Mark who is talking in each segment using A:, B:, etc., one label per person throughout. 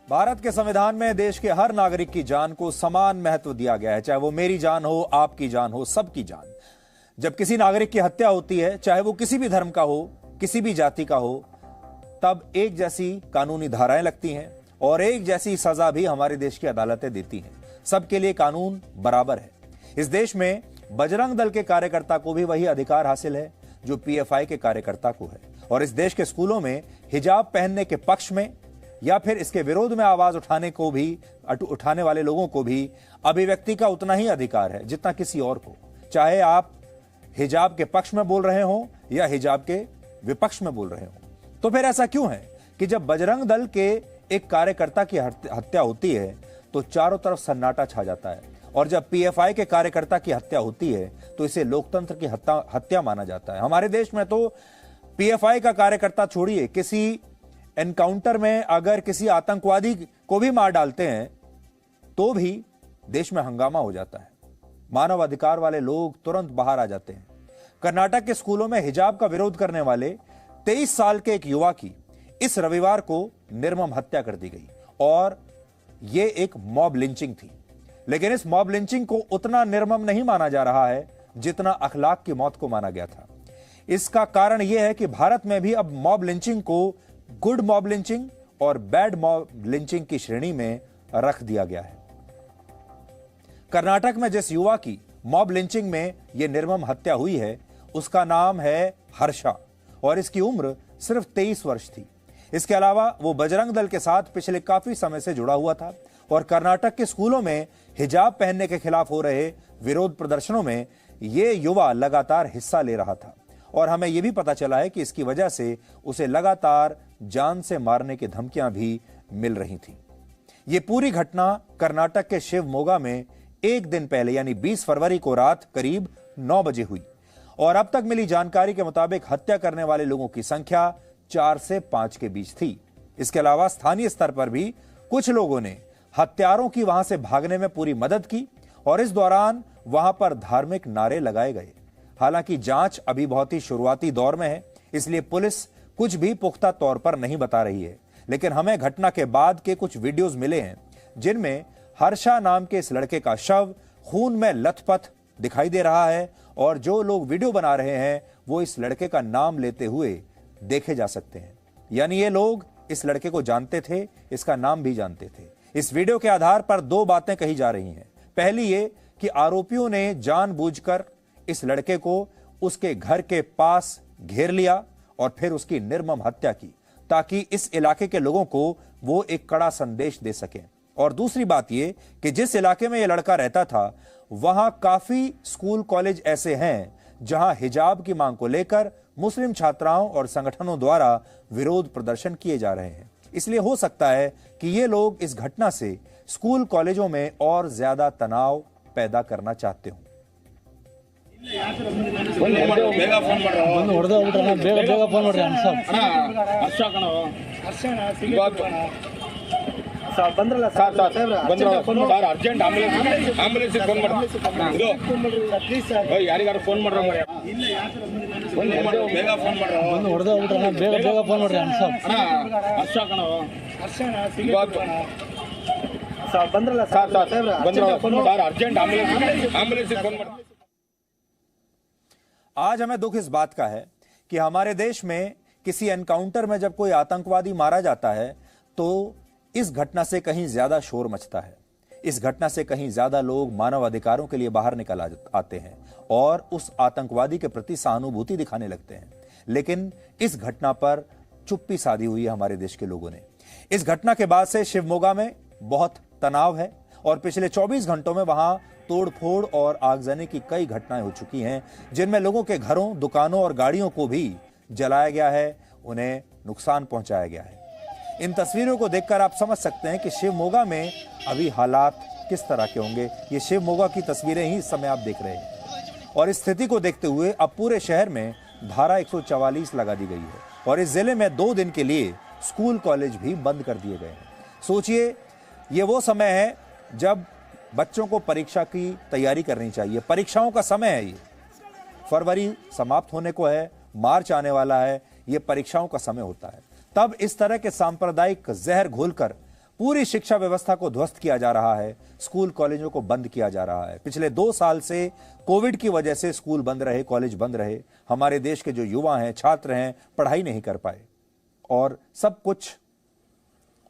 A: भारत के संविधान में देश के हर नागरिक की जान को समान महत्व दिया गया है, चाहे वो मेरी जान हो, आपकी जान हो, सबकी जान। जब किसी नागरिक की हत्या होती है, चाहे वो किसी भी धर्म का हो, किसी भी जाति का हो, तब एक जैसी कानूनी धाराएं लगती हैं और एक जैसी सजा भी हमारे देश की अदालतें देती हैं। सबके लिए कानून बराबर है। इस देश में बजरंग दल के कार्यकर्ता को भी वही अधिकार हासिल है जो पीएफआई के कार्यकर्ता को है, और इस देश के स्कूलों में हिजाब पहनने के पक्ष में या फिर इसके विरोध में आवाज उठाने वाले लोगों को भी अभिव्यक्ति का उतना ही अधिकार है जितना किसी और को, चाहे आप हिजाब के पक्ष में बोल रहे हो या हिजाब के विपक्ष में बोल रहे हो। तो फिर ऐसा क्यों है कि जब बजरंग दल के एक कार्यकर्ता की हत्या होती है तो चारों तरफ सन्नाटा छा जाता है, और जब पीएफआई के कार्यकर्ता की हत्या होती है तो इसे लोकतंत्र की हत्या माना जाता है। हमारे देश में तो पीएफआई का कार्यकर्ता छोड़िए, किसी एनकाउंटर में अगर किसी आतंकवादी को भी मार डालते हैं तो भी देश में हंगामा हो जाता है। मानव अधिकार वाले लोग तुरंत बाहर आ जाते हैं। कर्नाटक के स्कूलों में हिजाब का विरोध करने वाले 23 साल के एक युवा की इस रविवार को निर्मम हत्या कर दी गई, और यह एक मॉब लिंचिंग थी। लेकिन इस मॉब लिंचिंग को उतना निर्मम नहीं माना जा रहा है जितना अखलाक की मौत को माना गया था। इसका कारण यह है कि भारत में भी अब मॉब लिंचिंग को गुड मॉब लिंचिंग और बैड मॉब लिंचिंग की श्रेणी में रख दिया गया है। कर्नाटक में जिस युवा की मॉब लिंचिंग में यह निर्मम हत्या हुई है उसका नाम है हर्षा, और इसकी उम्र सिर्फ 23 वर्ष थी। इसके अलावा वो बजरंग दल के साथ पिछले काफी समय से जुड़ा हुआ था, और कर्नाटक के स्कूलों में हिजाब पहनने के खिलाफ हो रहे विरोध प्रदर्शनों में यह युवा लगातार हिस्सा ले रहा था, और हमें यह भी पता चला है कि इसकी वजह से उसे लगातार जान से मारने की धमकियां भी मिल रही थी। यह पूरी घटना कर्नाटक के शिवमोगा में एक दिन पहले यानी 20 फरवरी को रात करीब 9 बजे हुई, और अब तक मिली जानकारी के मुताबिक हत्या करने वाले लोगों की संख्या 4 से 5 के बीच थी। इसके अलावा स्थानीय स्तर पर भी कुछ लोगों ने हत्यारों की वहां से भागने में पूरी मदद की, और इस दौरान वहां पर धार्मिक नारे लगाए गए। हालांकि जांच अभी बहुत ही शुरुआती दौर में है, इसलिए पुलिस कुछ भी पुख्ता तौर पर नहीं बता रही है। लेकिन हमें घटना के बाद के कुछ वीडियोस मिले हैं जिनमें हर्षा नाम के इस लड़के का शव खून में लथपथ दिखाई दे रहा है, और जो लोग वीडियो बना रहे हैं वो इस लड़के का नाम लेते हुए देखे जा सकते हैं। यानी ये लोग इस लड़के को जानते थे, इसका नाम भी जानते थे। इस वीडियो के आधार पर 2 बातें कही जा रही हैं। पहली ये कि आरोपियों ने जानबूझकर इस लड़के को उसके घर के पास घेर लिया और फिर उसकी निर्मम हत्या की, ताकि इस इलाके के लोगों को वो एक कड़ा संदेश दे सकें। और दूसरी बात ये कि जिस इलाके में यह लड़का रहता था वहां काफी स्कूल कॉलेज ऐसे हैं जहां हिजाब की मांग को लेकर मुस्लिम छात्राओं और संगठनों द्वारा विरोध प्रदर्शन किए जा रहे हैं। इसलिए हो सकता है कि ये लोग इस घटना से स्कूल कॉलेजों में और ज्यादा तनाव पैदा करना चाहते हो।
B: ಅರ್ಜೆಂಟ್ ಆಂಬುಲೆನ್ಸ್ ಫೋನ್ ಯಾರಿಗಾರು ಫೋನ್ ಮಾಡ್ರ ಬೇಗ ಫೋನ್ ಬೇಗ ಫೋನ್ ಮಾಡ್ರಿ ಹರ್ಷ ಕಣ ಬಂದ್ರಲ್ಲ ಸರ್ ಅರ್ಜೆಂಟ್ ಆಂಬುಲೆನ್ಸ್ ಫೋನ್ ಮಾಡ್ರಿ।
A: आज हमें दुख इस बात का है कि हमारे देश में किसी एनकाउंटर में जब कोई आतंकवादी मारा जाता है तो इस घटना से कहीं ज्यादा शोर मचता है। इस घटना से कहीं ज्यादा लोग मानव अधिकारों के लिए बाहर निकल आते हैं और उस आतंकवादी के प्रति सहानुभूति दिखाने लगते हैं। लेकिन इस घटना पर चुप्पी साधी हुई है हमारे देश के लोगों ने। इस घटना के बाद से शिवमोगा में बहुत तनाव है, और पिछले 24 घंटों में वहां तोड़फोड़ और आगजनी की कई घटनाएं हो चुकी हैं, जिनमें लोगों के घरों, दुकानों और गाड़ियों को भी जलाया गया है, उन्हें नुकसान पहुंचाया गया है। इन तस्वीरों को देखकर आप समझ सकते हैं कि शिवमोगा में अभी हालात किस तरह के होंगे। ये शिवमोगा की तस्वीरें ही इस समय आप देख रहे हैं, और इस स्थिति को देखते हुए अब पूरे शहर में धारा 144 लगा दी गई है, और इस जिले में 2 दिन के लिए स्कूल कॉलेज भी बंद कर दिए गए हैं। सोचिए, ये वो समय है जब बच्चों को परीक्षा की तैयारी करनी चाहिए। परीक्षाओं का समय है, ये फरवरी समाप्त होने को है, मार्च आने वाला है, ये परीक्षाओं का समय होता है। तब इस तरह के सांप्रदायिक जहर घोलकर पूरी शिक्षा व्यवस्था को ध्वस्त किया जा रहा है, स्कूल कॉलेजों को बंद किया जा रहा है। पिछले 2 साल से कोविड की वजह से स्कूल बंद रहे, कॉलेज बंद रहे। हमारे देश के जो युवा हैं, छात्र हैं, पढ़ाई नहीं कर पाए और सब कुछ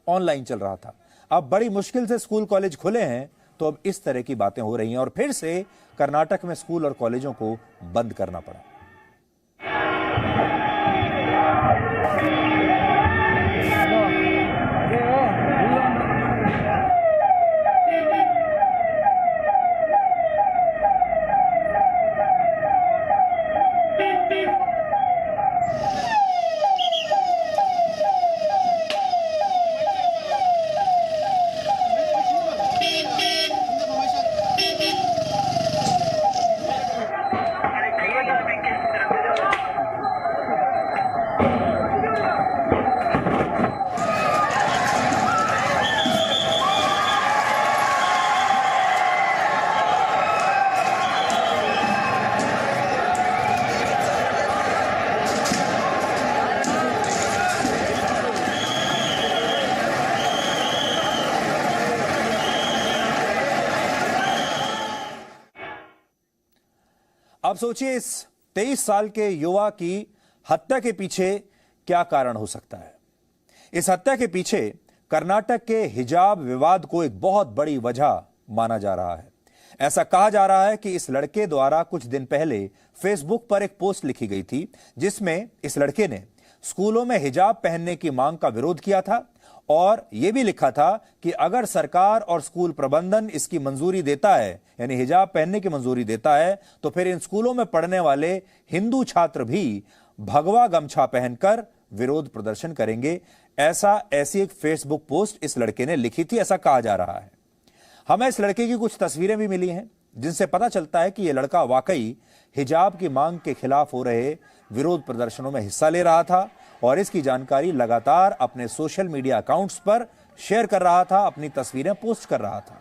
A: ऑनलाइन चल रहा था। अब बड़ी मुश्किल से स्कूल कॉलेज खुले हैं, तो अब इस तरह की बातें हो रही हैं और फिर से कर्नाटक में स्कूल और कॉलेजों को बंद करना पड़ा। अब सोचिए इस 23 साल के युवा की हत्या के पीछे क्या कारण हो सकता है। इस हत्या के पीछे कर्नाटक के हिजाब विवाद को एक बहुत बड़ी वजह माना जा रहा है। ऐसा कहा जा रहा है कि इस लड़के द्वारा कुछ दिन पहले फेसबुक पर एक पोस्ट लिखी गई थी, जिसमें इस लड़के ने स्कूलों में हिजाब पहनने की मांग का विरोध किया था और यह भी लिखा था कि अगर सरकार और स्कूल प्रबंधन इसकी मंजूरी देता है, यानी हिजाब पहनने की मंजूरी देता है, तो फिर इन स्कूलों में पढ़ने वाले हिंदू छात्र भी भगवा गमछा पहनकर विरोध प्रदर्शन करेंगे। ऐसी एक फेसबुक पोस्ट इस लड़के ने लिखी थी, ऐसा कहा जा रहा है। हमें इस लड़के की कुछ तस्वीरें भी मिली हैं, जिनसे पता चलता है कि यह लड़का वाकई हिजाब की मांग के खिलाफ हो रहे विरोध प्रदर्शनों में हिस्सा ले रहा था और इसकी जानकारी लगातार अपने सोशल मीडिया अकाउंट्स पर शेयर कर रहा था, अपनी तस्वीरें पोस्ट कर रहा था।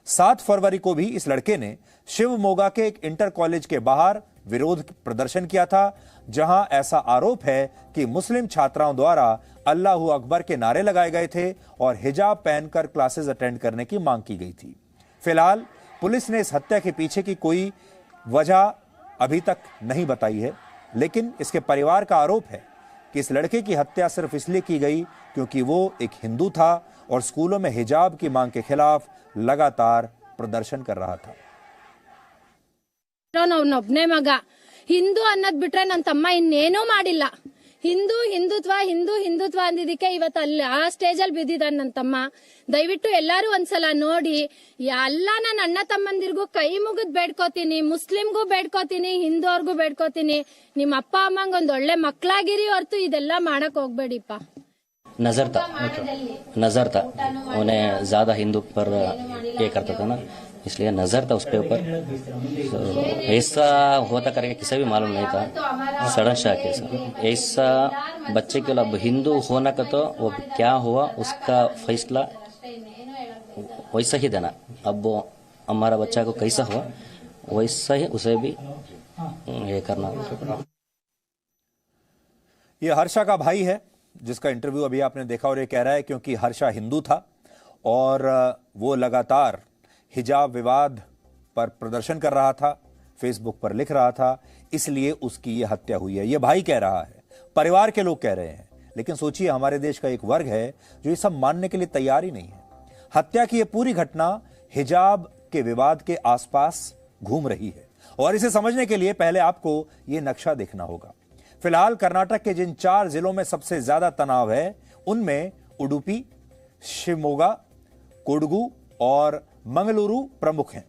A: 7 फरवरी को भी इस लड़के ने शिवमोगा के एक इंटर कॉलेज के बाहर विरोध प्रदर्शन किया था, जहां ऐसा आरोप है कि मुस्लिम छात्राओं द्वारा अल्लाहू अकबर के नारे लगाए गए थे और हिजाब पहनकर क्लासेस अटेंड करने की मांग की गई थी। फिलहाल पुलिस ने इस हत्या के पीछे की कोई वजह अभी तक नहीं बताई है, लेकिन इसके परिवार का आरोप है कि इस लड़के की हत्या सिर्फ इसलिए की गई क्योंकि वो एक हिंदू था और स्कूलों में हिजाब की मांग के खिलाफ लगातार प्रदर्शन कर रहा था।
C: ನನ್ನೊಬ್ನೇ ಮಗ ಹಿಂದೂ ಅನ್ನೋದ್ ಬಿಟ್ರೆ ನನ್ನ ತಮ್ಮ ಇನ್ನೇನೂ ಮಾಡಿಲ್ಲ. ಹಿಂದುತ್ವ ಅಂದಿದ್ದಕ್ಕೆ ಇವತ್ತು ಅಲ್ಲಿ ಆ ಸ್ಟೇಜ್ ಅಲ್ಲಿ ಬಿದ್ದಿದ್ದಾನೆ ನನ್ನ ತಮ್ಮ. ದಯವಿಟ್ಟು ಎಲ್ಲಾರು ಒಂದ್ಸಲ ನೋಡಿ, ಎಲ್ಲ ನನ್ನ ಅಣ್ಣ ತಮ್ಮಂದಿರ್ಗೂ ಕೈ ಮುಗಿದ್ ಬೇಡ್ಕೋತೀನಿ, ಮುಸ್ಲಿಂಗೂ ಬೇಡ್ಕೋತೀನಿ, ಹಿಂದೂರ್ಗೂ ಬೇಡ್ಕೋತೀನಿ, ನಿಮ್ಮ ಅಪ್ಪ ಅಮ್ಮಂಗ್ ಒಂದ್ ಒಳ್ಳೆ ಮಕ್ಳಾಗಿರಿ ಹೊರತು ಇದೆಲ್ಲ ಮಾಡಕ್ ಹೋಗ್ಬೇಡಿಪ್ಪ.
D: नजर था उन्हें ज्यादा हिंदू पर ये करता था ना, इसलिए नजर था उसके ऊपर। तो ऐसा होता करके किसी भी मालूम नहीं था, सडन शॉक ऐसा बच्चे के लिए हिंदू होना का तो वो क्या हुआ उसका फैसला वैसा ही देना। अब वो हमारा बच्चा को कैसा हुआ वैसा ही उसे भी ये करना।
A: ये हर्षा का भाई है जिसका इंटरव्यू अभी आपने देखा और ये कह रहा है क्योंकि हर्षा हिंदू था और वो लगातार हिजाब विवाद पर प्रदर्शन कर रहा था, फेसबुक पर लिख रहा था, इसलिए उसकी ये हत्या हुई है। ये भाई कह रहा है, परिवार के लोग कह रहे हैं, लेकिन सोचिए हमारे देश का एक वर्ग है जो ये सब मानने के लिए तैयार ही नहीं है। हत्या की ये पूरी घटना हिजाब के विवाद के आसपास घूम रही है और इसे समझने के लिए पहले आपको ये नक्शा देखना होगा। फिलहाल कर्नाटक के जिन 4 जिलों में सबसे ज्यादा तनाव है, उनमें उडुपी, शिवमोगा, कोडगु और मंगलुरु प्रमुख हैं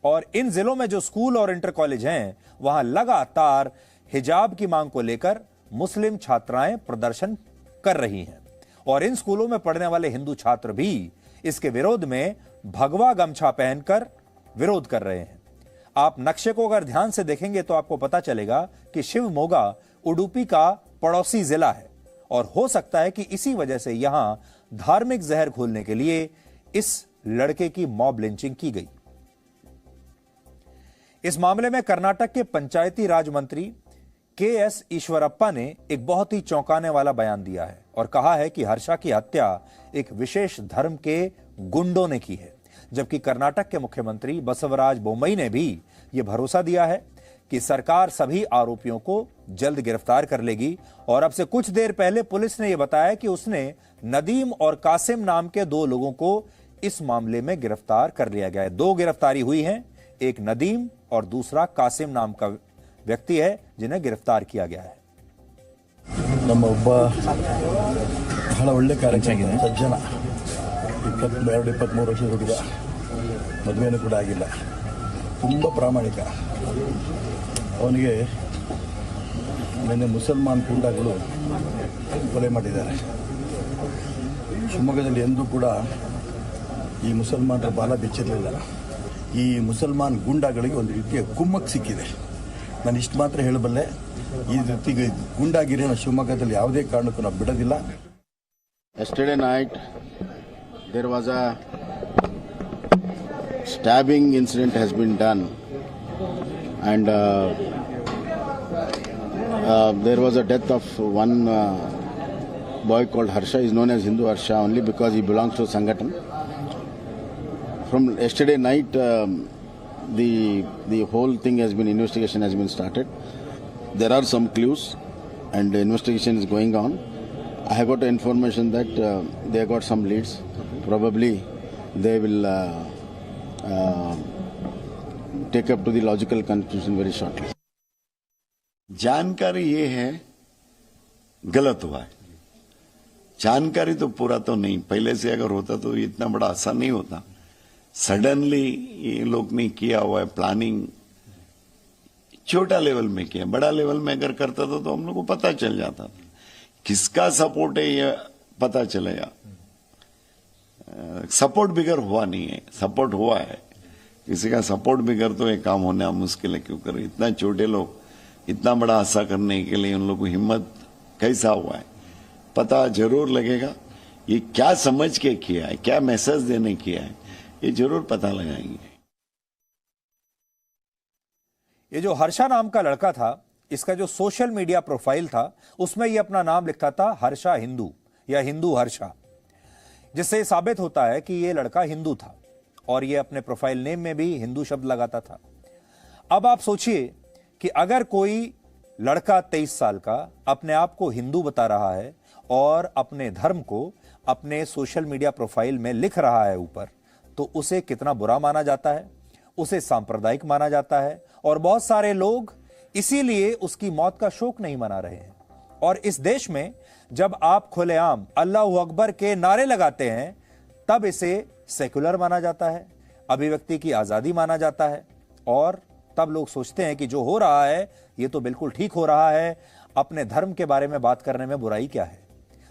A: और इन जिलों में जो स्कूल और इंटर कॉलेज हैं, वहां लगातार हिजाब की मांग को लेकर मुस्लिम छात्राएं प्रदर्शन कर रही हैं और इन स्कूलों में पढ़ने वाले हिंदू छात्र भी इसके विरोध में भगवा गमछा पहनकर विरोध कर रहे हैं। आप नक्शे को अगर ध्यान से देखेंगे तो आपको पता चलेगा कि शिवमोगा उडुपी का पड़ोसी जिला है और हो सकता है कि इसी वजह से यहां धार्मिक जहर घोलने के लिए इस लड़के की मॉब लिंचिंग की गई। इस मामले में कर्नाटक के पंचायती राज मंत्री के.एस. ईश्वरप्पा ने एक बहुत ही चौंकाने वाला बयान दिया है और कहा है कि हर्षा की हत्या एक विशेष धर्म के गुंडों ने की है, जबकि कर्नाटक के मुख्यमंत्री बसवराज बोम्मई ने भी यह भरोसा दिया है कि सरकार सभी आरोपियों को जल्द गिरफ्तार कर लेगी। और अब से कुछ देर पहले पुलिस ने यह बताया कि उसने नदीम और कासिम नाम के 2 लोगों को इस मामले में गिरफ्तार कर लिया गया है। 2 गिरफ्तारी हुई हैं, एक नदीम और दूसरा कासिम नाम का व्यक्ति है जिन्हें गिरफ्तार किया गया है।
E: ನಮ್ಮ ಒಬ್ಬ ಬಹಳ ಒಳ್ಳೆ ಕಾರ್ಯಕ್ರಮ ಸಜ್ಜನ 22-23 ವರ್ಷದ ಹುಡುಗ, ಮದುವೆನೂ ಕೂಡ ಆಗಿಲ್ಲ, ತುಂಬ ಪ್ರಾಮಾಣಿಕ. ಅವನಿಗೆ ನಿನ್ನೆ ಮುಸಲ್ಮಾನ್ ಗೂಂಡಾಗಳು ಕೊಲೆ ಮಾಡಿದ್ದಾರೆ. ಶಿವಮೊಗ್ಗದಲ್ಲಿ ಎಂದೂ ಕೂಡ ಈ ಮುಸಲ್ಮಾನರ ಬಾಲ ಬಿಚ್ಚಿರಲಿಲ್ಲ. ಈ ಮುಸಲ್ಮಾನ್ ಗೂಂಡಾಗಳಿಗೆ ಒಂದು ರೀತಿಯ ಕುಮ್ಮಕ್ಕು ಸಿಕ್ಕಿದೆ. ನಾನು ಇಷ್ಟು ಮಾತ್ರ ಹೇಳಬಲ್ಲೆ, ಈ ರೀತಿಗೆ ಗೂಂಡಾಗಿರಿನ ಶಿವಮೊಗ್ಗದಲ್ಲಿ ಯಾವುದೇ ಕಾರಣಕ್ಕೂ ನಾವು ಬಿಡೋದಿಲ್ಲ.
F: Yesterday night there was a stabbing incident has been done, and there was a death of one boy called Harsha. He is known as Hindu Harsha only because he belongs to Sangathan. From yesterday night the whole thing has been, investigation has been started. There are some clues and the investigation is going on. I have got information that they have got some leads. Probably they will take up to the logical conclusion very shortly.
G: जानकारी ये है गलत हुआ है. जानकारी तो पूरा तो नहीं, पहले से अगर होता तो इतना बड़ा आसान नहीं होता. सडनली ये लोग ने किया हुआ है, प्लानिंग छोटा लेवल में किया, बड़ा लेवल में अगर करता था तो हम लोग को पता चल जाता था. किसका सपोर्ट है ये पता चलेगा. सपोर्ट बिगर हुआ नहीं है, सपोर्ट हुआ है. किसी का सपोर्ट बिगर तो ये काम होना मुश्किल है. क्यों कर इतना छोटे लोग इतना बड़ा हादसा करने के लिए उन लोग को हिम्मत कैसा हुआ है पता जरूर लगेगा. ये क्या समझ के किया है, क्या मैसेज देने किया है, ये जरूर पता लगाएंगे.
A: ये जो हर्षा नाम का लड़का था, इसका जो सोशल मीडिया प्रोफाइल था उसमें ये अपना नाम लिखता था हर्षा हिंदू या हिंदू हर्षा, जिससे साबित होता है कि ये लड़का हिंदू था और ये अपने प्रोफाइल नेम में भी हिंदू शब्द लगाता था. अब आप सोचिए कि अगर कोई लड़का 23 साल का अपने आप को हिंदू बता रहा है और अपने धर्म को अपने सोशल मीडिया प्रोफाइल में लिख रहा है ऊपर, तो उसे कितना बुरा माना जाता है, उसे सांप्रदायिक माना जाता है. और बहुत सारे लोग इसीलिए उसकी मौत का शोक नहीं मना रहे हैं. और इस देश में जब आप खुलेआम अल्लाह अकबर के नारे लगाते हैं तब इसे सेकुलर माना जाता है, अभिव्यक्ति की आजादी माना जाता है. और तब लोग सोचते हैं कि जो हो रहा है ये तो बिल्कुल ठीक हो रहा है, अपने धर्म के बारे में बात करने में बुराई क्या है.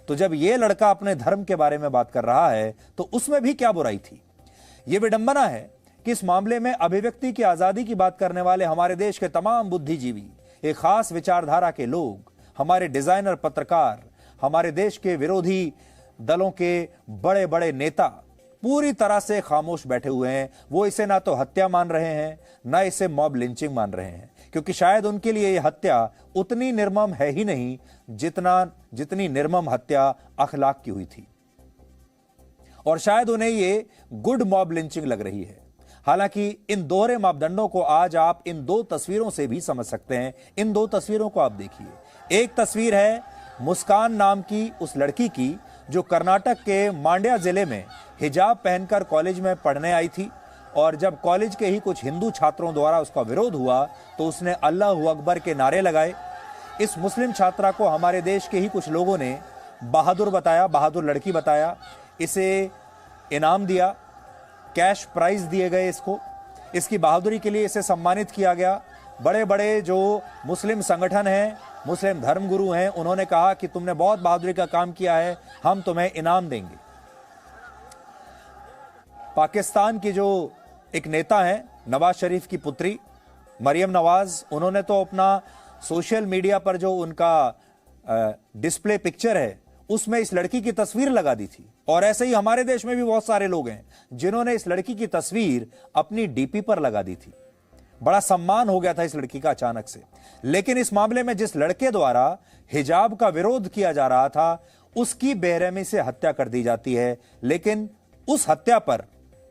A: तो जब ये लड़का अपने धर्म के बारे में बात कर रहा है तो उसमें भी क्या बुराई थी. ये विडंबना है कि इस मामले में अभिव्यक्ति की आजादी की बात करने वाले हमारे देश के तमाम बुद्धिजीवी, एक खास विचारधारा के लोग, हमारे डिजाइनर पत्रकार, हमारे देश के विरोधी दलों के बड़े बड़े नेता पूरी तरह से खामोश बैठे हुए हैं. वो इसे ना तो हत्या मान रहे हैं, ना इसे मॉब लिंचिंग मान रहे हैं, क्योंकि शायद उनके लिए यह हत्या उतनी निर्मम है ही नहीं जितनी निर्मम हत्या अखलाक की हुई थी. और शायद उन्हें ये गुड मॉब लिंचिंग लग रही है. हालांकि इन दोहरे मापदंडों को आज आप इन 2 तस्वीरों से भी समझ सकते हैं. इन 2 तस्वीरों को आप देखिए. एक तस्वीर है मुस्कान नाम की उस लड़की की जो कर्नाटक के मांड्या जिले में हिजाब पहनकर कॉलेज में पढ़ने आई थी, और जब कॉलेज के ही कुछ हिंदू छात्रों द्वारा उसका विरोध हुआ तो उसने अल्लाह अकबर के नारे लगाए. इस मुस्लिम छात्रा को हमारे देश के ही कुछ लोगों ने बहादुर बताया, बहादुर लड़की बताया. इसे इनाम दिया, कैश प्राइज दिए गए इसको. इसकी बहादुरी के लिए इसे सम्मानित किया गया. बड़े बड़े जो मुस्लिम संगठन हैं, मुस्लिम धर्मगुरु हैं, उन्होंने कहा कि तुमने बहुत बहादुरी का काम किया है, हम तुम्हें इनाम देंगे. पाकिस्तान की जो एक नेता हैं, नवाज शरीफ की पुत्री मरियम नवाज, उन्होंने तो अपना सोशल मीडिया पर जो उनका डिस्प्ले पिक्चर है उसमें इस लड़की की तस्वीर लगा दी थी. और ऐसे ही हमारे देश में भी बहुत सारे लोग हैं जिन्होंने इस लड़की की तस्वीर अपनी डीपी पर लगा दी थी. बड़ा सम्मान हो गया था इस लड़की का अचानक से। लेकिन इस मामले में जिस लड़के द्वारा हिजाब का विरोध किया जा रहा था, उसकी बेरहमी से हत्या कर दी जाती है। लेकिन उस हत्या पर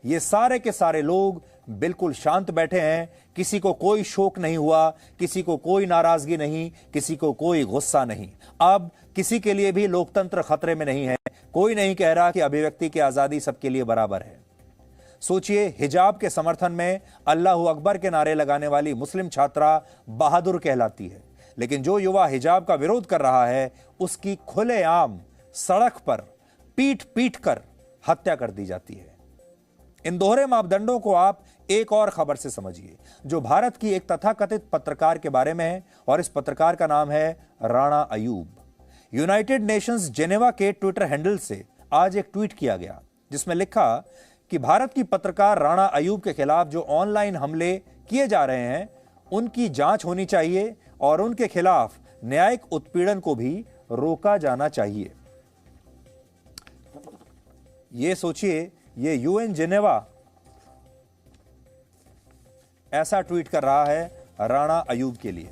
A: ये सारे के सारे लोग बिल्कुल शांत बैठे हैं। किसी को कोई शोक नहीं हुआ, किसी को कोई नाराजगी नहीं, किसी को कोई गुस्सा नहीं। अब किसी के लिए भी लोकतंत्र खतरे में नहीं है। कोई नहीं कह रहा कि अभिव्यक्ति की आजादी सबके लिए बराबर है। सोचिए, हिजाब के समर्थन में अल्लाहू अकबर के नारे लगाने वाली मुस्लिम छात्रा बहादुर कहलाती है, लेकिन जो युवा हिजाब का विरोध कर रहा है, उसकी खुलेआम सड़क पर पीट पीट कर हत्या कर दी जाती है। इन दोहरे मापदंडों को आप एक और खबर से समझिए, जो भारत की एक तथाकथित पत्रकार के बारे में है, और इस पत्रकार का नाम है Rana Ayub. United Nations Geneva के ट्विटर हैंडल से आज एक ट्वीट किया गया, जिसमें लिखा कि भारत की पत्रकार राणा अयूब के खिलाफ जो ऑनलाइन हमले किए जा रहे हैं, उनकी जांच होनी चाहिए और उनके खिलाफ न्यायिक उत्पीड़न को भी रोका जाना चाहिए। ये सोचिए, ये यूएन जेनेवा ऐसा ट्वीट कर रहा है राणा अयूब के लिए।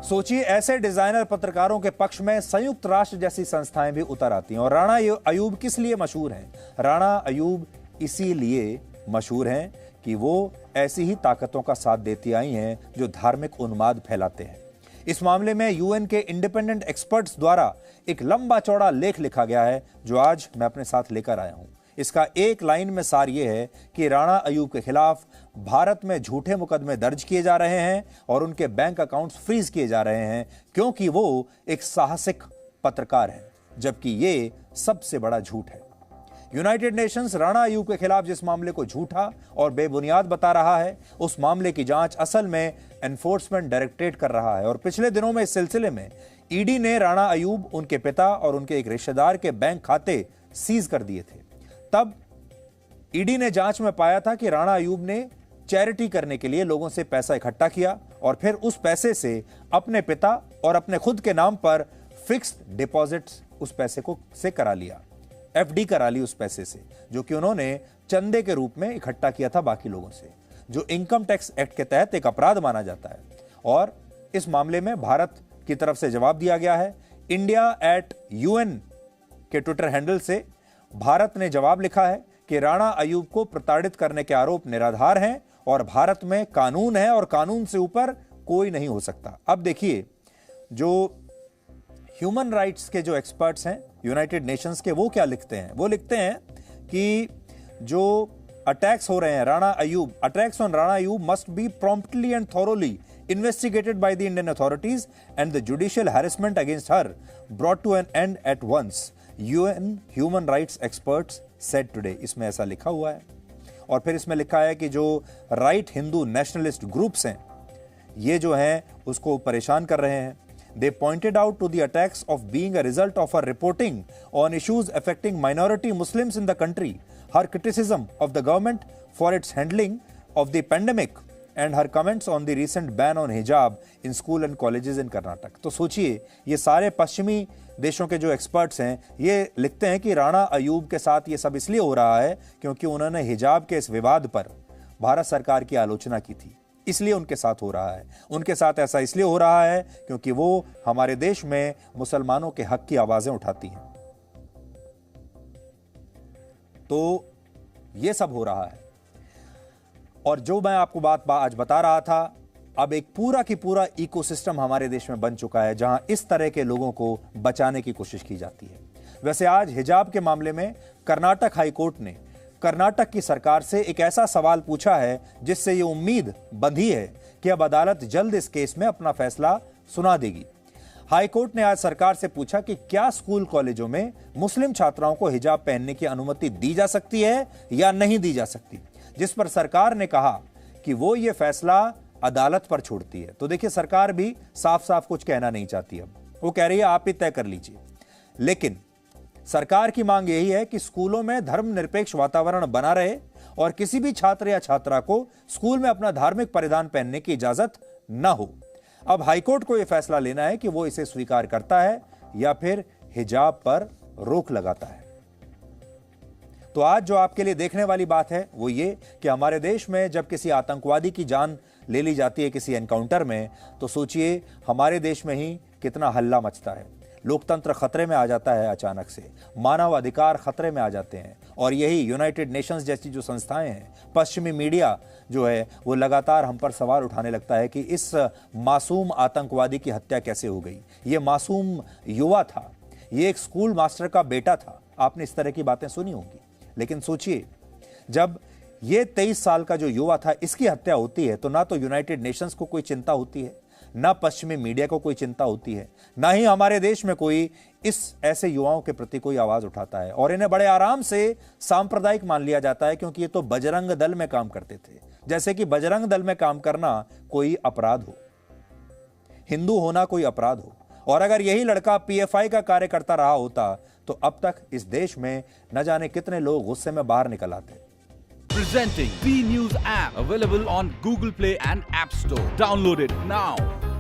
A: सोचिए, ऐसे डिजाइनर पत्रकारों के पक्ष में संयुक्त राष्ट्र जैसी संस्थाएं भी उतर आती हैं। और राणा अयूब किस लिए मशहूर हैं? राणा अयूब इसीलिए मशहूर हैं कि वो ऐसी ही ताकतों का साथ देती आई हैं जो धार्मिक उन्माद फैलाते हैं। इस मामले में यूएन के इंडिपेंडेंट एक्सपर्ट्स द्वारा एक लंबा चौड़ा लेख लिखा गया है, जो आज मैं अपने साथ लेकर आया हूं। इसका एक लाइन में सार यह है कि राणा अयूब के खिलाफ भारत में झूठे मुकदमे दर्ज किए जा रहे हैं और उनके बैंक अकाउंट्स फ्रीज किए जा रहे हैं, क्योंकि वो एक साहसिक पत्रकार हैं, जबकि ये सबसे बड़ा झूठ है। यूनाइटेड नेशंस राणा अयूब के खिलाफ जिस मामले को झूठा और बेबुनियाद बता रहा है, उस मामले की जांच असल में एनफोर्समेंट डायरेक्टरेट कर रहा है। और पिछले दिनों में इस सिलसिले में ईडी ने राणा अयूब, उनके पिता और उनके एक रिश्तेदार के बैंक खाते सीज कर दिए थे। तब ईडी ने जांच में पाया था कि राणा अयूब ने चैरिटी करने के लिए लोगों से पैसा इकट्ठा किया और फिर उस पैसे से अपने पिता और अपने खुद के नाम पर फिक्स्ड डिपॉजिट्स उस पैसे को से करा लिया, एफडी करा ली उस पैसे से, जो कि उन्होंने चंदे के रूप में इकट्ठा किया था बाकी लोगों से, जो इनकम टैक्स एक्ट के तहत एक अपराध माना जाता है। और इस मामले में भारत की तरफ से जवाब दिया गया है। India@UN के ट्विटर हैंडल से भारत ने जवाब लिखा है कि राणा अयूब को प्रताड़ित करने के आरोप निराधार हैं और भारत में कानून है और कानून से ऊपर कोई नहीं हो सकता। अब देखिए, जो ह्यूमन राइट्स के जो एक्सपर्ट्स हैं यूनाइटेड नेशंस के, वो क्या लिखते हैं? वो लिखते हैं कि जो अटैक्स हो रहे हैं attacks on Rana Ayub must be promptly and thoroughly investigated by the Indian authorities and the judicial harassment against her brought to an end at once, UN human rights experts said today। इसमें ऐसा लिखा हुआ है। और फिर इसमें लिखा है कि जो राइट हिंदू नेशनलिस्ट ग्रुप्स हैं, ये जो हैं उसको परेशान कर रहे हैं। They pointed out to the attacks of being a result of her reporting on issues affecting minority Muslims in the country, her criticism of the government for its handling of the pandemic and her comments on the recent ban on hijab in school and colleges in Karnataka। तो सोचिए, ये सारे पश्चिमी देशों के जो experts हैं, ये लिखते हैं कि राणा अयूब के साथ ये सब इसलिए हो रहा है क्योंकि उन्होंने हिजाब के इस विवाद पर भारत सरकार की आलोचना की थी, इसलिए उनके साथ हो रहा है। उनके साथ ऐसा इसलिए हो रहा है क्योंकि वो हमारे देश में मुसलमानों के हक की आवाजें उठाती हैं। तो ये सब हो रहा है। और जो मैं आपको बात आज बता रहा था, अब एक पूरा की पूरा इकोसिस्टम हमारे देश में बन चुका है जहां इस तरह के लोगों को बचाने की कोशिश की जाती है। वैसे आज हिजाब के मामले में कर्नाटक हाईकोर्ट ने कर्नाटक की सरकार से एक ऐसा सवाल पूछा है जिससे ये उम्मीद बंधी है कि अब अदालत जल्द इस केस में अपना फैसला सुना देगी। हाईकोर्ट ने आज सरकार से पूछा कि क्या स्कूल कॉलेजों में मुस्लिम छात्राओं को हिजाब पहनने की अनुमति दी जा सकती है या नहीं दी जा सकती, जिस पर सरकार ने कहा कि वो ये फैसला अदालत पर छोड़ती है। तो देखिए, सरकार भी साफ साफ कुछ कहना नहीं चाहती। अब वो कह रही है आप ही तय कर लीजिए। लेकिन सरकार की मांग यही है कि स्कूलों में धर्मनिरपेक्ष वातावरण बना रहे और किसी भी छात्र या छात्रा को स्कूल में अपना धार्मिक परिधान पहनने की इजाजत न हो। अब हाईकोर्ट को यह फैसला लेना है कि वो इसे स्वीकार करता है या फिर हिजाब पर रोक लगाता है। तो आज जो आपके लिए देखने वाली बात है वो ये कि हमारे देश में जब किसी आतंकवादी की जान ले ली जाती है किसी एनकाउंटर में, तो सोचिए हमारे देश में ही कितना हल्ला मचता है। लोकतंत्र खतरे में आ जाता है अचानक से, मानव अधिकार खतरे में आ जाते हैं, और यही यूनाइटेड नेशंस जैसी जो संस्थाएं हैं, पश्चिमी मीडिया जो है वो लगातार हम पर सवाल उठाने लगता है कि इस मासूम आतंकवादी की हत्या कैसे हो गई। ये मासूम युवा था, ये एक स्कूल मास्टर का बेटा था। आपने इस तरह की बातें सुनी होंगी, लेकिन सोचिए जब ये 23 साल का जो युवा था इसकी हत्या होती है तो ना तो यूनाइटेड नेशंस को कोई चिंता होती है, ना पश्चिमी मीडिया को कोई चिंता होती है, ना ही हमारे देश में कोई इस ऐसे युवाओं के प्रति कोई आवाज उठाता है, और इन्हें बड़े आराम से सांप्रदायिक मान लिया जाता है क्योंकि ये तो बजरंग दल में काम करते थे। जैसे कि बजरंग दल में काम करना कोई अपराध हो, हिंदू होना कोई अपराध हो। और अगर यही लड़का पीएफआई का कार्य करता रहा होता तो अब तक इस देश में न जाने कितने लोग गुस्से में बाहर निकल आते।
H: Presenting B News app, available on Google Play and App Store. Download it now.